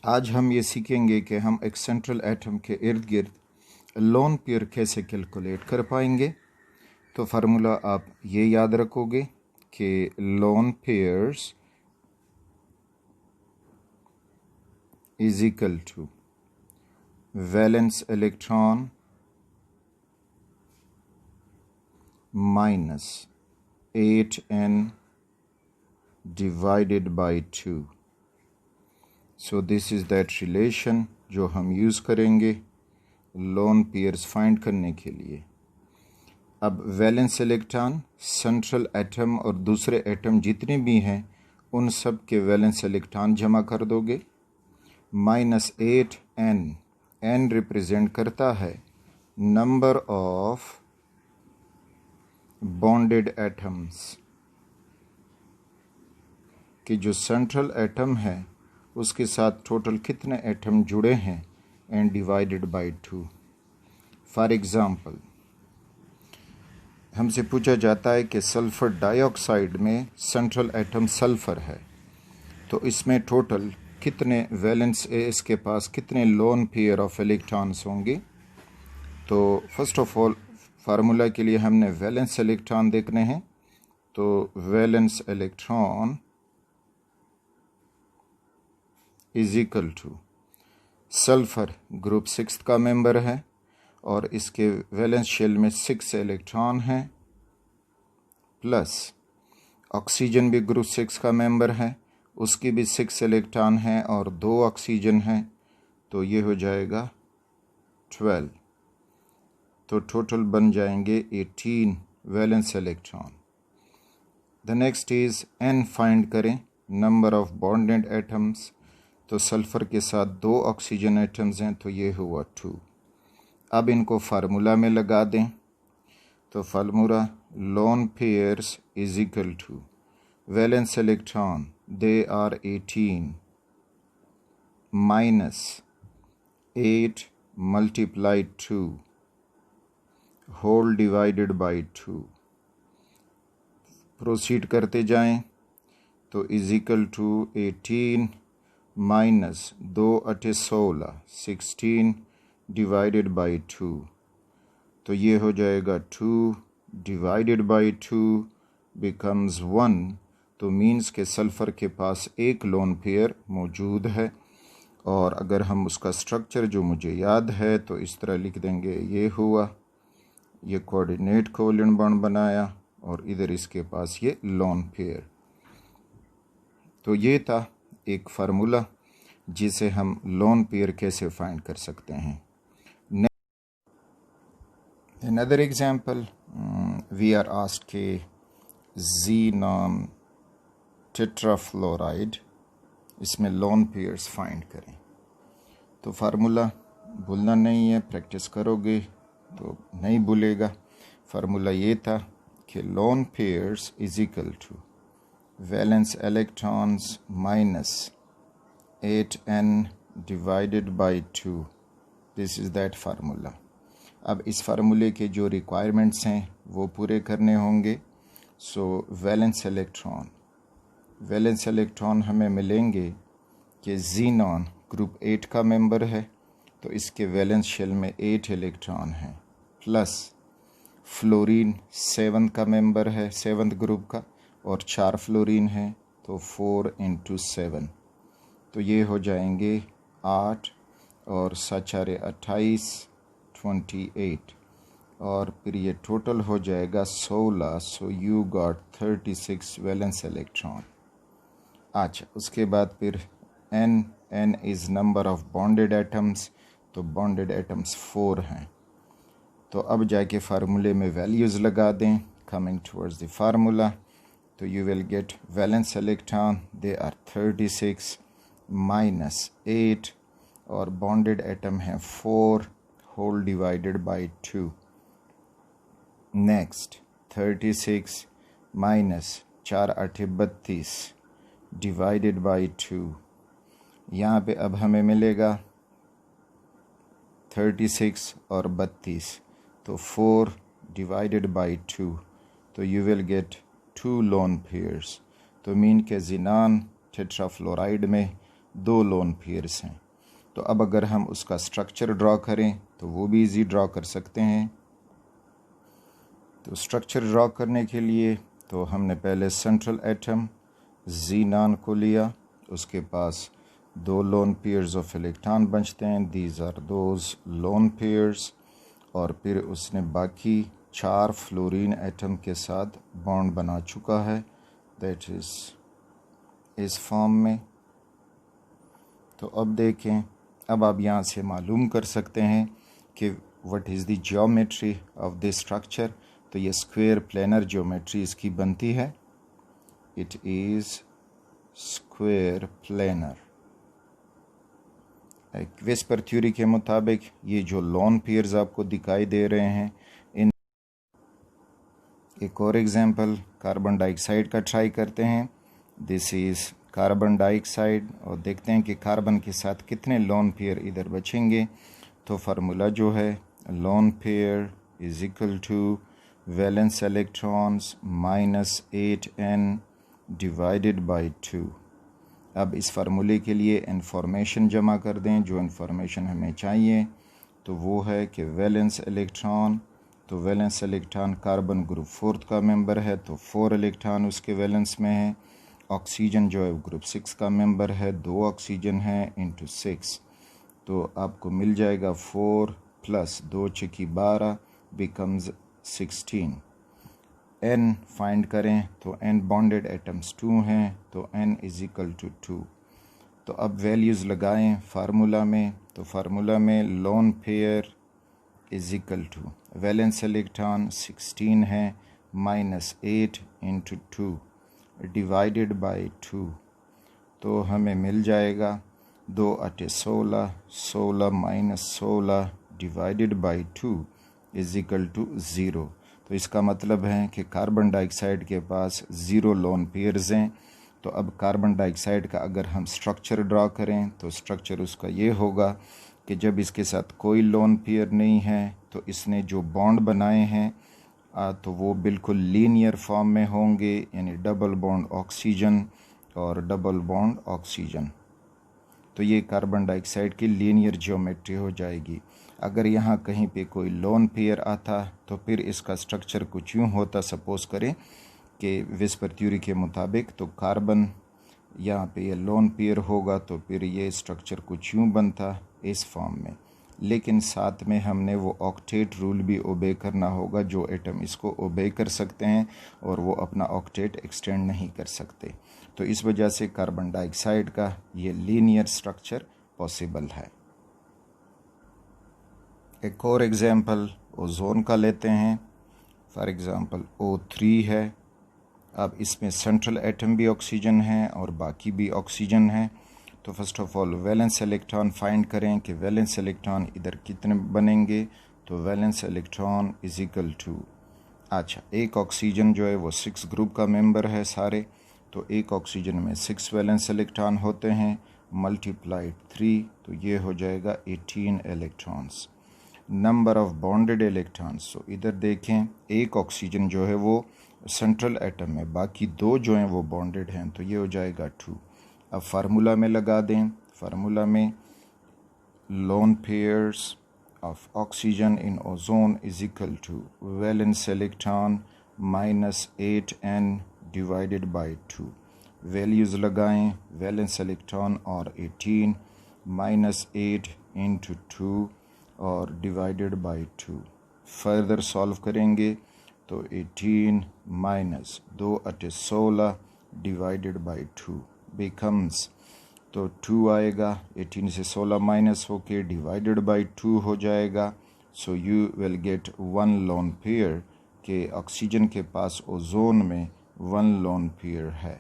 आज हम ये सीखेंगे कि हम एक सेंट्रल एटम के इर्द गिर्द लोन पेयर कैसे कैलकुलेट कर पाएंगे। तो फार्मूला आप ये याद रखोगे कि lone pairs is equal to valence electron minus 8n divided by 2। So this is that relation जो हम यूज़ करेंगे लोन पेयर्स फाइंड करने के लिए। अब वैलेंस इलेक्ट्रॉन सेंट्रल एटम और दूसरे एटम जितने भी हैं उन सब के वैलेंस इलेक्ट्रॉन जमा कर दोगे। माइनस 8n, n रिप्रेजेंट करता है नंबर ऑफ बॉन्डेड एटम्स कि जो सेंट्रल एटम है उसके साथ टोटल कितने एटम जुड़े हैं and divided by 2। For example हमसे पूछा जाता है कि सल्फ़र डाइऑक्साइड में सेंट्रल एटम सल्फ़र है, तो इसमें टोटल कितने वैलेंस इसके पास कितने लोन पेयर ऑफ इलेक्ट्रॉन्स होंगे। तो फर्स्ट ऑफ ऑल फार्मूला के लिए हमने वैलेंस इलेक्ट्रॉन देखने हैं। तो valence electron is equal to sulphur group 6 का मेंबर है और इसके वैलेंस शेल में 6 इलेक्ट्रॉन हैं, प्लस ऑक्सीजन भी ग्रुप 6 का मेंबर है, उसकी भी 6 इलेक्ट्रॉन हैं और 2 ऑक्सीजन हैं, तो ये हो जाएगा 12। तो टोटल बन जाएंगे 18 valence electron. The next is n find करें, नंबर ऑफ बॉन्डेड एटम्स। तो सल्फ़र के साथ 2 ऑक्सीजन एटम्स हैं, तो ये हुआ 2। अब इनको फार्मूला में लगा दें। तो formula lone pairs is equal to valence electron they are 18 minus 8 multiplied 2 whole divided by 2। Proceed करते जाएं तो इज इक्वल टू 18 माइनस 2 अठे 16 डिवाइडेड बाई 2। तो ये हो जाएगा 2 डिवाइडेड बाई 2 बिकम्स 1। तो मीन्स के सल्फ़र के पास एक लोन पेयर मौजूद है। और अगर हम उसका स्ट्रक्चर जो मुझे याद है तो इस तरह लिख देंगे, ये हुआ, ये कोऑर्डिनेट कोवेलेंट बॉन्ड बनाया और इधर इसके पास ये लोन पेयर। तो ये था एक फार्मूला जिसे हम लोन पेयर कैसे फाइंड कर सकते हैं। Another example, we are asked के xenon tetrafluoride इसमें लोन पेयर्स फाइंड करें। तो फार्मूला भूलना नहीं है, प्रैक्टिस करोगे तो नहीं भूलेगा। फार्मूला ये था कि lone pairs is equal to valence electrons minus 8n divided by 2। This is that formula. अब इस फार्मूले के जो रिक्वायरमेंट्स हैं वो पूरे करने होंगे। सो वैलेंस इलेक्ट्रॉन हमें मिलेंगे कि जीनॉन ग्रुप 8 का मेंबर है, तो इसके वैलेंस शेल में 8 इलेक्ट्रॉन हैं, प्लस फ्लोरीन 7 का मेंबर है, 7th ग्रुप का, और 4 फ्लोरीन है, तो 4 × 7। तो ये हो जाएंगे 8 और 7 × 28 28 और फिर ये टोटल हो जाएगा 16। So you got 36 valence electron. अच्छा, उसके बाद फिर n is number of bonded atoms, तो बॉन्डेड एटम्स 4 हैं। तो अब जाके फार्मूले में वैल्यूज़ लगा दें कमिंग टुवर्ड्स द फार्मूला। तो you will get valence electron they are 36 minus 8 और बॉन्डेड एटम है 4 whole divided by 2। Next 36 minus 4 8 32 divided by 2। यहाँ पे अब हमें मिलेगा 36 और 32, तो 4 डिवाइडेड बाई 2। तो you will gate 2 lone pairs. तो मीन के जिनान टेट्राफ्लोराइड में 2 लोन पेयर्स हैं। तो अब अगर हम उसका स्ट्रक्चर ड्रॉ करें तो वो भी इजी ड्रॉ कर सकते हैं। तो स्ट्रक्चर ड्रॉ करने के लिए तो हमने पहले सेंट्रल एटम ज़ीनान को लिया, उसके पास 2 लोन पेयर्स ऑफ इलेक्ट्रॉन बचते हैं, these are those lone pairs. और फिर उसने बाकी 4 फ्लोरीन एटम के साथ बॉन्ड बना चुका है, दैट इज़ इस फॉर्म में। तो अब देखें, अब आप यहाँ से मालूम कर सकते हैं कि what is the geometry of this structure. तो ये स्क्वायर प्लेनर ज्योमेट्री इसकी बनती है, इट इज़ स्क्वायर प्लेनर। क्विस्पर थ्योरी के मुताबिक ये जो लोन पेयर्स आपको दिखाई दे रहे हैं, इन एक और एग्जांपल कार्बन डाइऑक्साइड का ट्राई करते हैं। दिस इज़ कार्बन डाइऑक्साइड और देखते हैं कि कार्बन के साथ कितने लोन पेयर इधर बचेंगे। तो फार्मूला जो है, lone pair is equal to valence electrons minus 8n divided by 2। अब इस फार्मूले के लिए इंफॉर्मेशन जमा कर दें, जो इंफॉर्मेशन हमें चाहिए। तो वो है कि वैलेंस इलेक्ट्रॉन, तो वैलेंस इलेक्ट्रॉन कार्बन ग्रुप 4 का मेंबर है, तो 4 इलेक्ट्रॉन उसके वैलेंस में है। ऑक्सीजन जो है ग्रुप 6 का मेंबर है, 2 ऑक्सीजन है इंटू 6, तो आपको मिल जाएगा 4 प्लस 2 छकी 12 बिकम्स 16। n फाइंड करें तो n बॉन्डेड एटम्स 2 हैं, तो n इज इक्वल टू 2। तो अब वैल्यूज़ लगाएं फार्मूला में। तो फार्मूला में lone pair is equal to valence electron 16 है माइनस 8 इंटू 2 डिवाइडेड बाई 2, तो हमें मिल जाएगा 2 अटे 16, 16 minus 16 divided by 2 is equal to 0। तो इसका मतलब है कि कार्बन डाइऑक्साइड के पास 0 लोन पेयर्स हैं। तो अब कार्बन डाइऑक्साइड का अगर हम स्ट्रक्चर ड्रॉ करें तो स्ट्रक्चर उसका ये होगा कि जब इसके साथ कोई लोन पेयर नहीं है तो इसने जो बॉन्ड बनाए हैं तो वो बिल्कुल लीनियर फॉर्म में होंगे, यानी डबल बॉन्ड ऑक्सीजन और डबल बॉन्ड ऑक्सीजन। तो ये कार्बन डाइऑक्साइड की लीनियर ज्योमेट्री हो जाएगी। अगर यहाँ कहीं पे कोई लोन पेयर आता तो फिर इसका स्ट्रक्चर कुछ यूँ होता, सपोज़ करें कि विस्पर थ्योरी के मुताबिक तो कार्बन यहाँ पे ये लोन पेयर होगा, तो फिर ये स्ट्रक्चर कुछ यूँ बनता इस फॉर्म में। लेकिन साथ में हमने वो ऑक्टेट रूल भी ओबे करना होगा, जो एटम इसको ओबे कर सकते हैं और वो अपना ऑक्टेट एक्सटेंड नहीं कर सकते। तो इस वजह से कार्बन डाइऑक्साइड का ये लीनियर स्ट्रक्चर पॉसिबल है। एक और एग्जांपल ओजोन का लेते हैं। फॉर एग्जांपल O3 है। अब इसमें सेंट्रल एटम भी ऑक्सीजन है और बाकी भी ऑक्सीजन है। तो first of all valence electron find करें कि वैलेंस इलेक्ट्रॉन इधर कितने बनेंगे। तो valence electron is equal to, अच्छा, एक ऑक्सीजन जो है वो 6 ग्रुप का मेंबर है सारे, तो एक ऑक्सीजन में 6 वैलेंस इलेक्ट्रॉन होते हैं, मल्टीप्लाइड 3, तो ये हो जाएगा 18 electrons. Number of bonded electrons, तो इधर देखें एक ऑक्सीजन जो है वो सेंट्रल एटम में, बाकी 2 जो हैं वो बॉन्डेड हैं, तो ये हो जाएगा 2। अब फार्मूला में लगा दें, फार्मूला में lone pairs of oxygen in ozone is equal to valence electron minus 8n divided by 2। Values लगाएं, वैलेंस इलेक्ट्रॉन और 18 माइनस 8 इंटू 2 और डिवाइडेड बाई 2। फर्दर सॉल्व करेंगे तो 18 माइनस 2 अटे 16 डिवाइडेड बाई 2 बिकम्स, तो 2 आएगा, 18 से 16 माइनस होके डिवाइडेड बाई 2 हो जाएगा। So you will gate 1 lone pair, के ऑक्सीजन के पास ओजोन में 1 लोन पेयर है।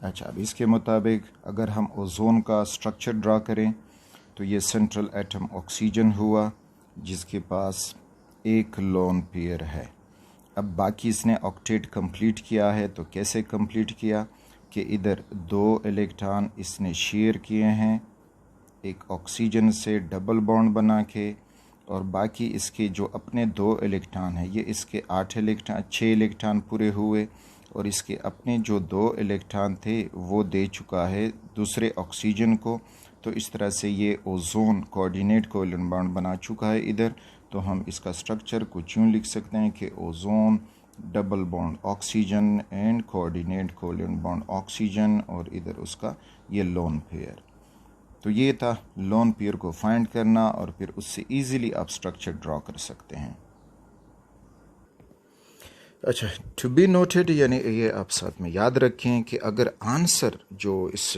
अच्छा, अब इसके मुताबिक अगर हम ओजोन का स्ट्रक्चर ड्रा करें तो ये सेंट्रल एटम ऑक्सीजन हुआ जिसके पास 1 लोन पेयर है। अब बाकी इसने ऑक्टेट कंप्लीट किया है, तो कैसे कंप्लीट किया कि इधर 2 इलेक्ट्रॉन इसने शेयर किए हैं एक ऑक्सीजन से डबल बॉन्ड बना के, और बाकी इसके जो अपने 2 इलेक्ट्रॉन हैं ये इसके 6 इलेक्ट्रॉन पूरे हुए, और इसके अपने जो 2 इलेक्ट्रॉन थे वो दे चुका है दूसरे ऑक्सीजन को। तो इस तरह से ये ओजोन कोऑर्डिनेट कोवेलेंट बॉन्ड बना चुका है इधर। तो हम इसका स्ट्रक्चर कुछ यूँ लिख सकते हैं कि ozone double bond oxygen and coordinate covalent bond oxygen, और इधर उसका ये लोन पेयर। तो ये था लोन पेयर को फाइंड करना, और फिर उससे इजीली आप स्ट्रक्चर ड्रॉ कर सकते हैं। अच्छा, टू बी नोटेड, यानी ये आप साथ में याद रखें कि अगर आंसर जो इस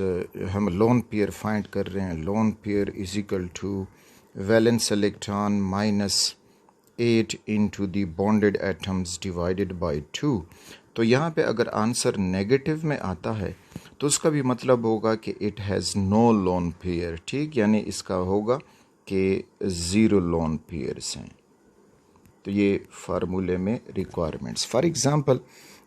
हम लोन पेयर फाइंड कर रहे हैं, lone pair is equal to valence electron -8 into the bonded atoms divided by 2, तो यहाँ पे अगर आंसर नेगेटिव में आता है तो उसका भी मतलब होगा कि it has no lone pair. ठीक, यानी इसका होगा कि 0 लोन पेयर्स हैं। तो ये फार्मूले में रिक्वायरमेंट्स, फॉर एग्जांपल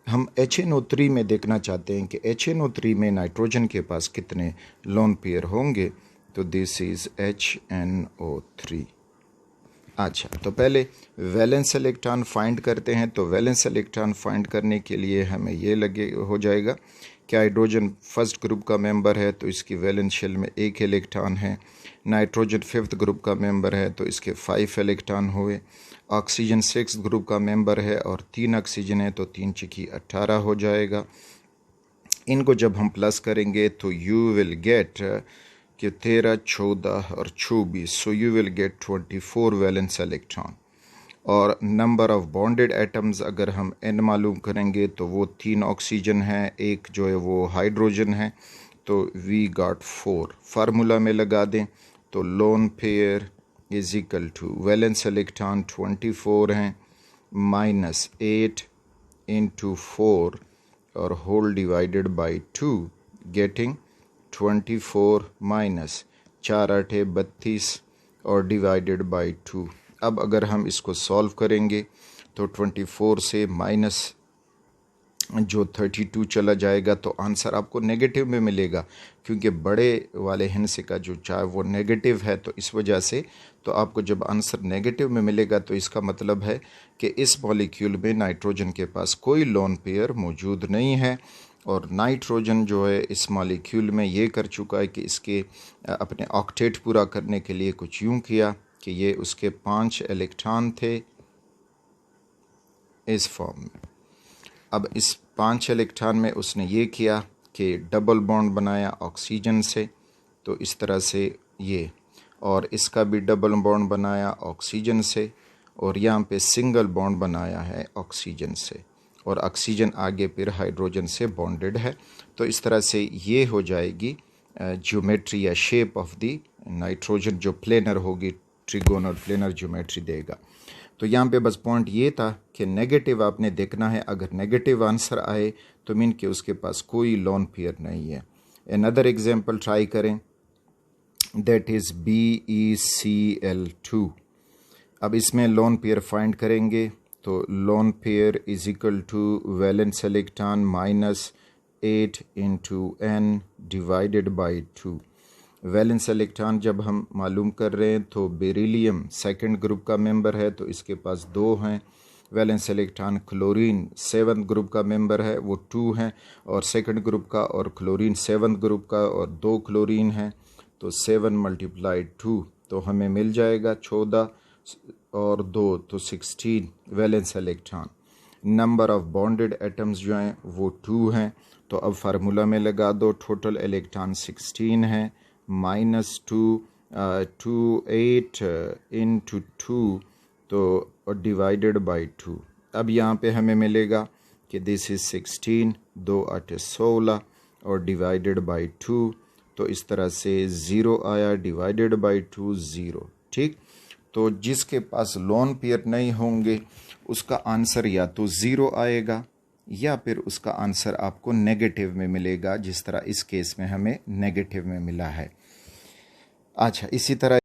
हम HNO3 में देखना चाहते हैं कि HNO3 में नाइट्रोजन के पास कितने लोन पेयर होंगे। तो दिस इज़ HNO3। अच्छा, तो पहले वैलेंस इलेक्ट्रॉन फाइंड करते हैं। तो वैलेंस इलेक्ट्रॉन फाइंड करने के लिए हमें ये लगे हो जाएगा कि हाइड्रोजन फर्स्ट ग्रुप का मेंबर है तो इसकी वैलेंस शेल में 1 इलेक्ट्रॉन है। नाइट्रोजन फिफ्थ ग्रुप का मेंबर है तो इसके 5 इलेक्ट्रॉन हुए। ऑक्सीजन 6th ग्रुप का मेंबर है और 3 ऑक्सीजन है तो 3 चिकी 18 हो जाएगा। इनको जब हम प्लस करेंगे तो यू विल गेट कि 13, 14 और 24, so you will gate 24 valence electron. और नंबर ऑफ बॉन्डेड एटम्स अगर हम n मालूम करेंगे तो वो 3 ऑक्सीजन है, एक जो है वो हाइड्रोजन है, तो वी गॉट 4। फार्मूला में लगा दें तो lone pair is equal to valence electron 24 हैं -8 इंटू 4 और whole divided by 2 getting 24 minus 4 8 32 और डिवाइडेड बाई 2। अब अगर हम इसको सॉल्व करेंगे तो 24 से माइनस जो 32 चला जाएगा तो आंसर आपको नेगेटिव में मिलेगा, क्योंकि बड़े वाले हिस्से का जो चार्ज वो नेगेटिव है। तो इस वजह से तो आपको जब आंसर नेगेटिव में मिलेगा तो इसका मतलब है कि इस मॉलिक्यूल में नाइट्रोजन के पास कोई लोन पेयर मौजूद नहीं है। और नाइट्रोजन जो है इस मॉलिक्यूल में ये कर चुका है कि इसके अपने ऑक्टेट पूरा करने के लिए कुछ यूँ किया कि ये उसके 5 इलेक्ट्रॉन थे इस फॉर्म में। अब इस 5 इलेक्ट्रॉन में उसने ये किया कि डबल बॉन्ड बनाया ऑक्सीजन से, तो इस तरह से ये, और इसका भी डबल बॉन्ड बनाया ऑक्सीजन से, और यहाँ पे सिंगल बॉन्ड बनाया है ऑक्सीजन से, और ऑक्सीजन आगे फिर हाइड्रोजन से बॉन्डेड है। तो इस तरह से ये हो जाएगी ज्योमेट्री या शेप ऑफ दी नाइट्रोजन जो प्लेनर होगी, ट्रिगोनल प्लेनर ज्योमेट्री देगा। तो यहाँ पे बस पॉइंट ये था कि नेगेटिव आपने देखना है। अगर नेगेटिव आंसर आए तो मीन कि उसके पास कोई लोन पेयर नहीं है। अनदर एग्जांपल ट्राई करें, दैट इज़ BeCl2। अब इसमें लोन पेयर फाइंड करेंगे तो lone pair is equal to valence electron -8 into n divided by 2। Valence electron जब हम मालूम कर रहे हैं तो बेरिलियम सेकंड ग्रुप का मेंबर है तो इसके पास 2 हैं। Valence electron chlorine 7th group का मेंबर है, वो 2 हैं, और सेकंड ग्रुप का, और क्लोरीन 7th ग्रुप का, और 2 क्लोरीन हैं, तो 7 × 2 तो हमें मिल जाएगा 14 और 2 तो 16 valence electron. Number of bonded atoms जो हैं वो 2 हैं। तो अब फार्मूला में लगा दो, टोटल इलेक्ट्रॉन 16 हैं -2 8 इंटू 2 तो डिवाइडेड बाई 2। अब यहाँ पे हमें मिलेगा कि दिस इज़ 16, 2 8 16 और डिवाइडेड बाई 2। तो इस तरह से 0 आया, डिवाइडेड बाई 2 0। ठीक, तो जिसके पास लोन पेयर नहीं होंगे उसका आंसर या तो 0 आएगा या फिर उसका आंसर आपको नेगेटिव में मिलेगा, जिस तरह इस केस में हमें नेगेटिव में मिला है। अच्छा, इसी तरह